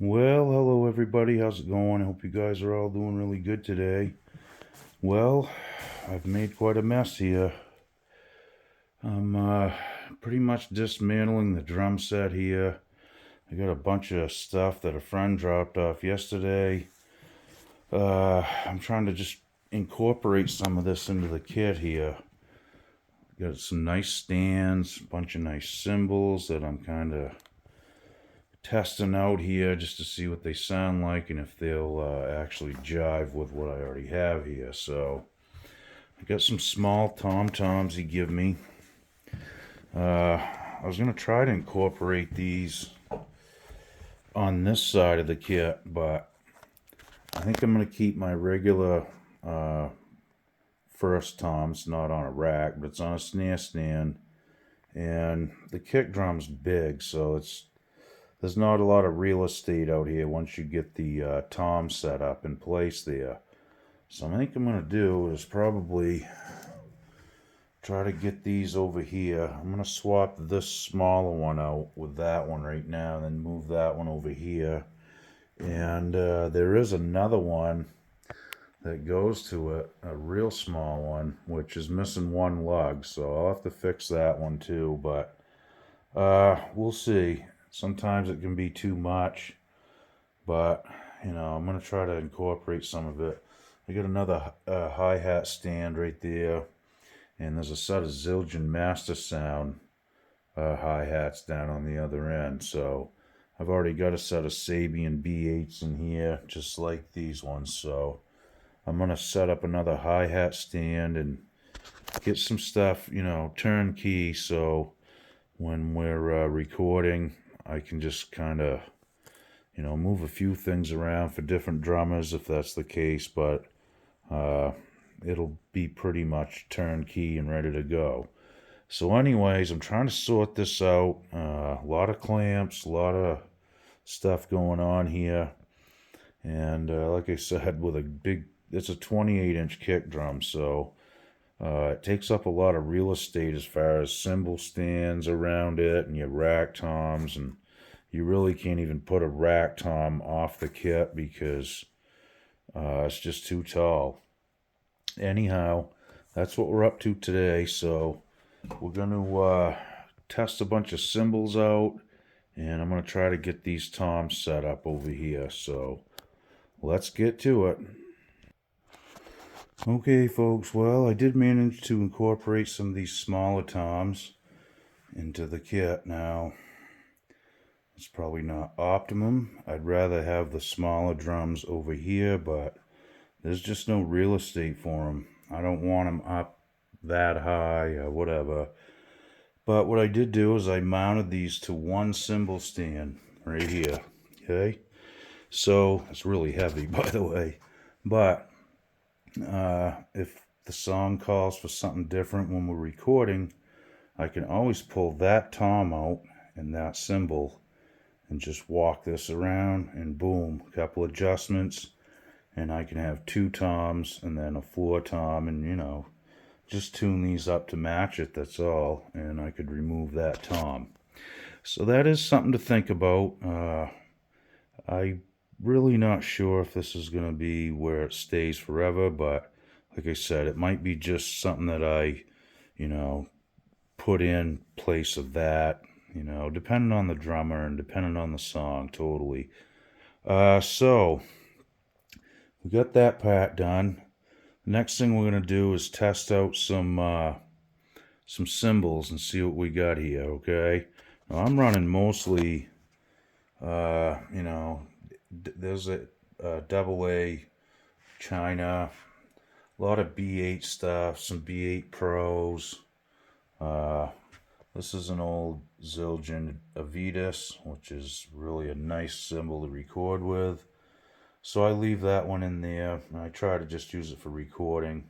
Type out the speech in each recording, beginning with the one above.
Well, hello everybody. How's it going? I hope you guys are all doing really good today. Well, I've made quite a mess here. I'm pretty much dismantling the drum set here. I got a bunch of stuff that a friend dropped off yesterday. I'm trying to just incorporate some of this into the kit here. Got some nice stands, a bunch of nice cymbals that I'm kind of testing out here just to see what they sound like and if they'll actually jive with what I already have here. So I got some small tom-toms he give me. I was going to try to incorporate these on this side of the kit, but I think I'm going to keep my regular first toms not on a rack, but it's on a snare stand. And the kick drum's big, so there's not a lot of real estate out here once you get the tom set up in place there. So I think I'm going to do is probably try to get these over here. I'm going to swap this smaller one out with that one right now, and then move that one over here. And there is another one that goes to it, a real small one, which is missing one lug. So I'll have to fix that one too, but we'll see. Sometimes it can be too much, but I'm going to try to incorporate some of it. I got another hi-hat stand right there, and there's a set of Zildian Master Sound hi-hats down on the other end. So I've already got a set of Sabian B8s in here, just like these ones. So I'm going to set up another hi-hat stand and get some stuff, turnkey, so when we're recording, I can just kind of, move a few things around for different drummers if that's the case, but it'll be pretty much turnkey and ready to go. So anyways, I'm trying to sort this out. A lot of clamps, a lot of stuff going on here. And like I said, it's a 28-inch kick drum, so it takes up a lot of real estate as far as cymbal stands around it and your rack toms, and you really can't even put a rack tom off the kit because it's just too tall. Anyhow, that's what we're up to today. So we're going to test a bunch of cymbals out, and I'm going to try to get these toms set up over here. So let's get to it. Okay, folks, well, I did manage to incorporate some of these smaller toms into the kit. Now, it's probably not optimum. I'd rather have the smaller drums over here, but there's just no real estate for them. I don't want them up that high or whatever. But what I did do is I mounted these to one cymbal stand right here, okay? So, it's really heavy, by the way. But if the song calls for something different when we're recording, I can always pull that tom out and that cymbal and just walk this around, and boom, a couple adjustments, and I can have two toms and then a floor tom, and just tune these up to match it, that's all, and I could remove that tom. So that is something to think about. I'm really not sure if this is going to be where it stays forever, but like I said, it might be just something that I, put in place of that, depending on the drummer and depending on the song, totally. So we got that part done. The next thing we're going to do is test out some cymbals and see what we got here, okay? Now, I'm running mostly, there's a double A China, a lot of B8 stuff, some B8 Pros. This is an old Zildian Avitas, which is really a nice cymbal to record with. So I leave that one in there, and I try to just use it for recording.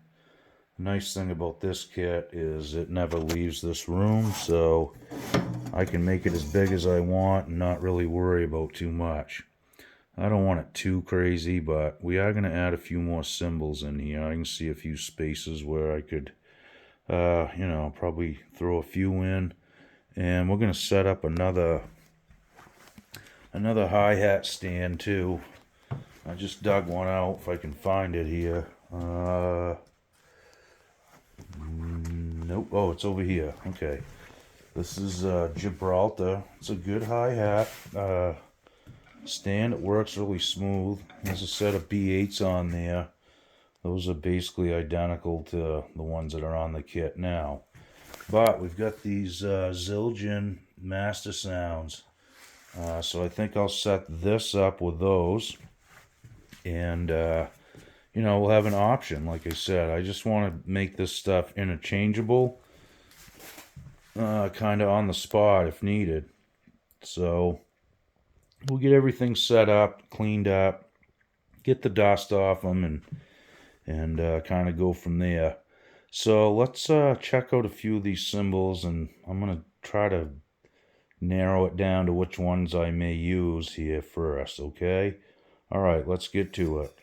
The nice thing about this kit is it never leaves this room, so I can make it as big as I want and not really worry about too much. I don't want it too crazy, but we are going to add a few more cymbals in here. I can see a few spaces where I could, probably throw a few in. And we're going to set up another another hi-hat stand too. I just dug one out if I can find it here. Nope. Oh, it's over here. Okay. This is Gibraltar. It's a good hi-hat stand. It works really smooth. There's a set of B8s on there. Those are basically identical to the ones that are on the kit now. But we've got these Zildian Master Sounds. So I think I'll set this up with those. And, you know, we'll have an option. Like I said, I just want to make this stuff interchangeable. Kind of on the spot if needed. So we'll get everything set up, cleaned up, get the dust off them, and kind of go from there. So let's check out a few of these cymbals, and I'm going to try to narrow it down to which ones I may use here first, okay? Alright, let's get to it.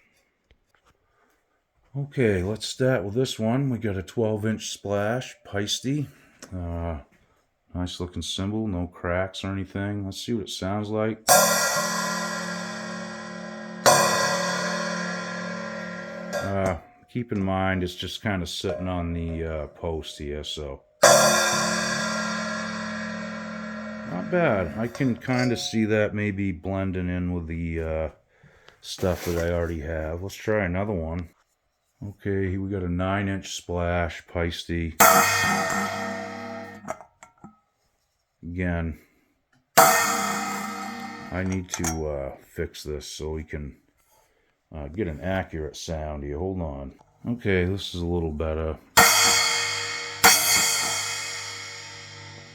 Okay, let's start with this one. We got a 12-inch splash, Paiste. Nice looking cymbal, no cracks or anything. Let's see what it sounds like. Keep in mind it's just kind of sitting on the post here, so not bad. I can kind of see that maybe blending in with the stuff that I already have. Let's try another one. Okay, we got a 9-inch splash, Paiste. Again, I need to fix this so we can get an accurate sound here. Hold on. Okay, this is a little better.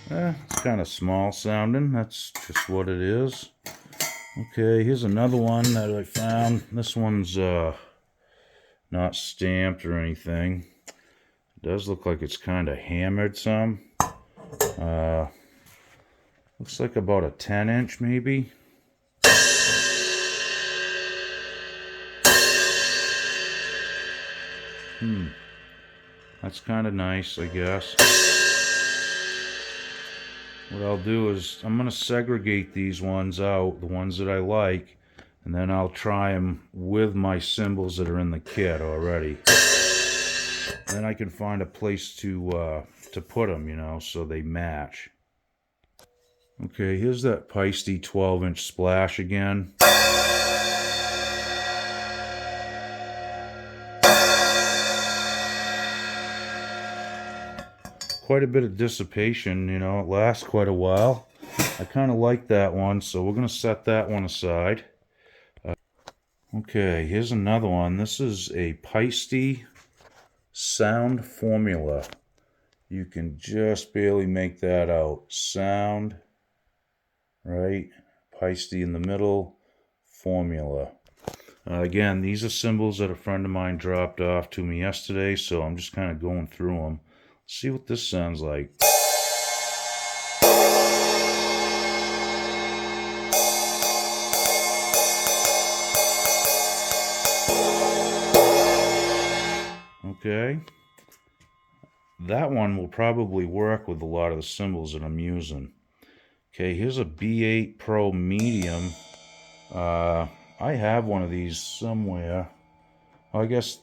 It's kind of small sounding. That's just what it is. Okay, here's another one that I found. This one's not stamped or anything. It does look like it's kind of hammered some. Looks like about a 10-inch maybe. That's kind of nice, I guess. What I'll do is I'm going to segregate these ones out, the ones that I like, and then I'll try them with my cymbals that are in the kit already. Then I can find a place to put them, you know, so they match. Okay, here's that Paiste 12-inch splash again. Quite a bit of dissipation, you know, it lasts quite a while. I kind of like that one, so we're going to set that one aside. Okay, here's another one. This is a Paiste sound formula. You can just barely make that out. Sound, right? Paiste in the middle, formula. Again, these are cymbals that a friend of mine dropped off to me yesterday, so I'm just kind of going through them. Let's see what this sounds like. Okay. That one will probably work with a lot of the cymbals that I'm using. Okay, here's a B8 Pro Medium. I have one of these somewhere. I guess,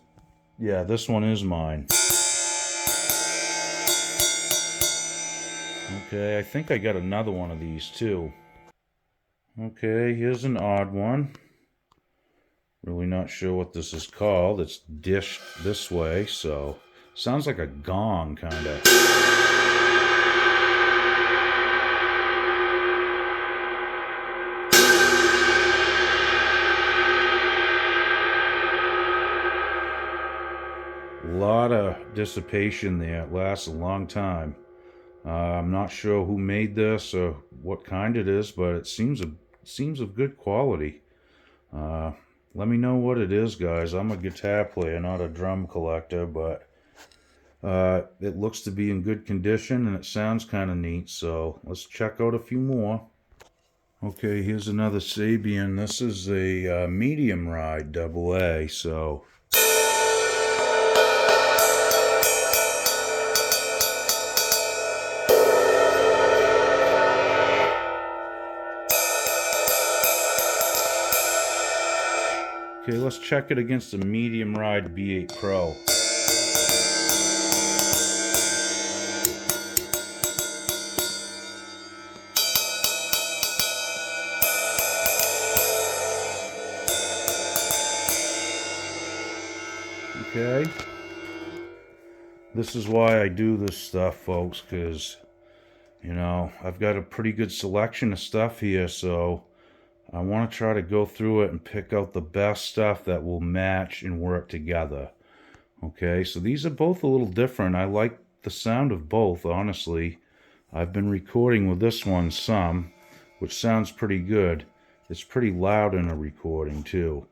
yeah, this one is mine. Okay, I think I got another one of these too. Okay, here's an odd one. Really not sure what this is called. It's dished this way, so sounds like a gong, kind of. A lot of dissipation there. It lasts a long time. I'm not sure who made this or what kind it is, but it seems of good quality. Let me know what it is, guys. I'm a guitar player, not a drum collector, but it looks to be in good condition and it sounds kind of neat, so let's check out a few more. Okay, here's another Sabian. This is a medium ride AA, so Okay, let's check it against a medium ride B8 Pro. Okay. This is why I do this stuff, folks, because, you know, I've got a pretty good selection of stuff here, so I want to try to go through it and pick out the best stuff that will match and work together. Okay, so these are both a little different. I like the sound of both, honestly. I've been recording with this one some, which sounds pretty good. It's pretty loud in a recording, too.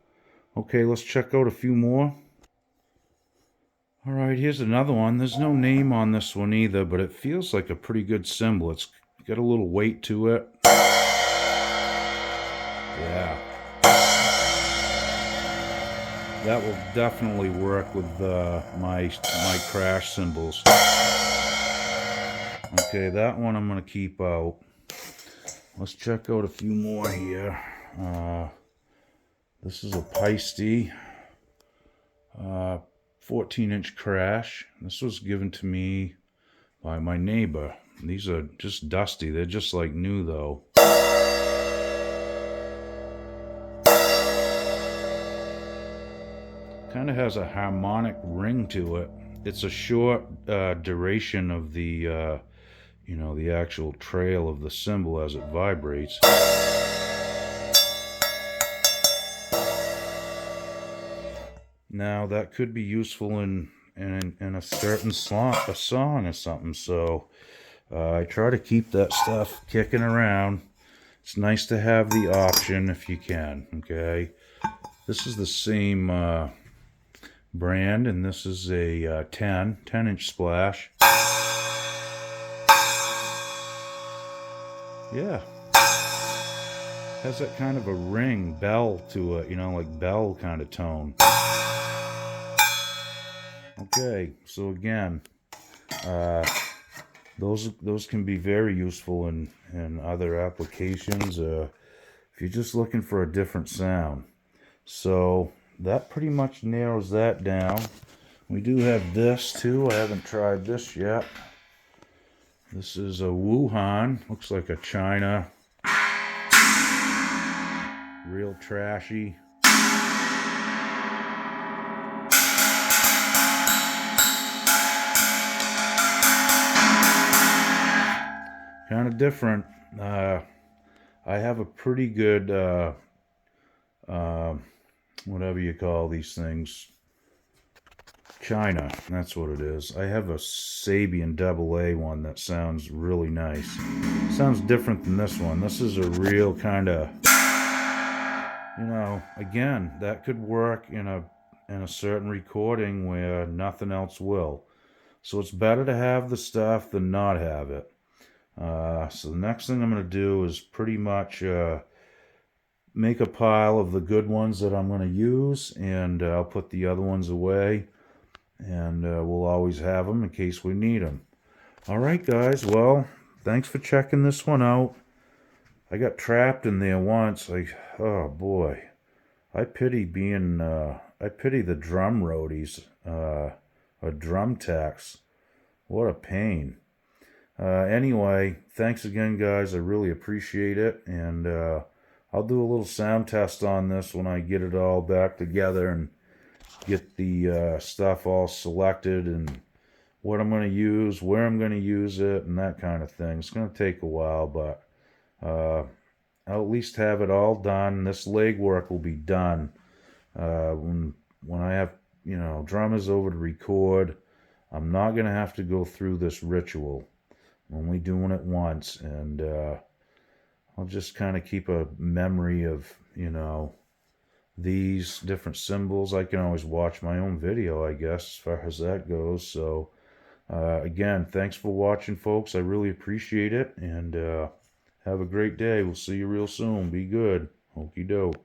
Okay, let's check out a few more. Alright, here's another one. There's no name on this one either, but it feels like a pretty good cymbal. It's got a little weight to it. Yeah. That will definitely work with my crash cymbals. Okay, that one I'm going to keep out. Let's check out a few more here. This is a Paiste 14-inch crash. This was given to me by my neighbor. These are just dusty. They're just like new, though. Kind of has a harmonic ring to it. It's a short duration of the, you know, the actual trail of the cymbal as it vibrates. Now that could be useful in a certain song or something. So I try to keep that stuff kicking around. It's nice to have the option if you can. Okay, this is the same brand, and this is a 10-inch splash. Yeah, has that kind of a ring bell to it, you know, like bell kind of tone. Okay, so again, those can be very useful in other applications if you're just looking for a different sound. So that pretty much narrows that down. We do have this too. I haven't tried this yet. This is a Wuhan. Looks like a China. Real trashy. Kind of different. I have a pretty good, whatever you call these things, China, that's what it is. I have a Sabian AA one that sounds really nice. Sounds different than this one. This is a real kind of, you know, again, that could work in a certain recording where nothing else will. So it's better to have the stuff than not have it. So the next thing I'm going to do is pretty much make a pile of the good ones that I'm going to use, and I'll put the other ones away, and we'll always have them in case we need them. Alright guys, well, thanks for checking this one out. I got trapped in there once. Oh boy, I pity the drum roadies, or drum techs. What a pain. Anyway, thanks again, guys. I really appreciate it, and I'll do a little sound test on this when I get it all back together and get the stuff all selected and what I'm going to use, where I'm going to use it, and that kind of thing. It's going to take a while, but I'll at least have it all done. This leg work will be done when I have, you know, drummers over to record. I'm not going to have to go through this ritual. I'm only doing it once, and I'll just kind of keep a memory of, you know, these different cymbals. I can always watch my own video, I guess, as far as that goes. So again, thanks for watching, folks. I really appreciate it, and have a great day. We'll see you real soon. Be good. Okie doke.